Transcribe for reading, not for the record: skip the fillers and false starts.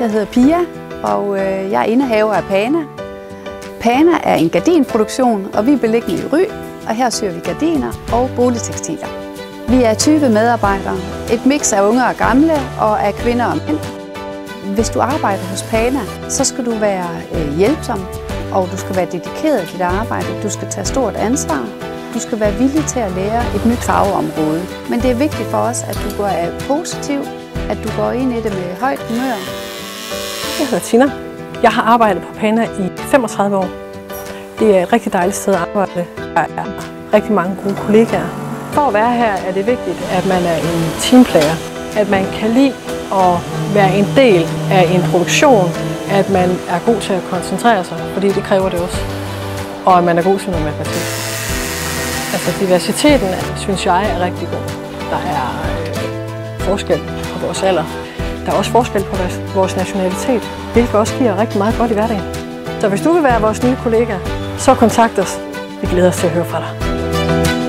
Jeg hedder Pia, og jeg er indehaver af Pana. Pana er en gardinproduktion, og vi er beliggende i Ry, og her syr vi gardiner og boligtekstiler. Vi er 20 medarbejdere, et mix af unge og gamle, og af kvinder og mænd. Hvis du arbejder hos Pana, så skal du være hjælpsom, og du skal være dedikeret til dit arbejde. Du skal tage stort ansvar. Du skal være villig til at lære et nyt fagområde. Men det er vigtigt for os, at du er positiv, at du går ind i det med højt humør. Jeg hedder Tina. Jeg har arbejdet på Pana i 35 år. Det er et rigtig dejligt sted at arbejde. Der er rigtig mange gode kollegaer. For at være her er det vigtigt, at man er en teamplayer. At man kan lide at være en del af en produktion. At man er god til at koncentrere sig, fordi det kræver det også. Og at man er god til noget matematik. Altså diversiteten, synes jeg, er rigtig god. Der er forskel på vores alder. Der er også forskel på vores nationalitet, hvilket også giver rigtig meget godt i hverdagen. Så hvis du vil være vores nye kollega, så kontakt os. Vi glæder os til at høre fra dig.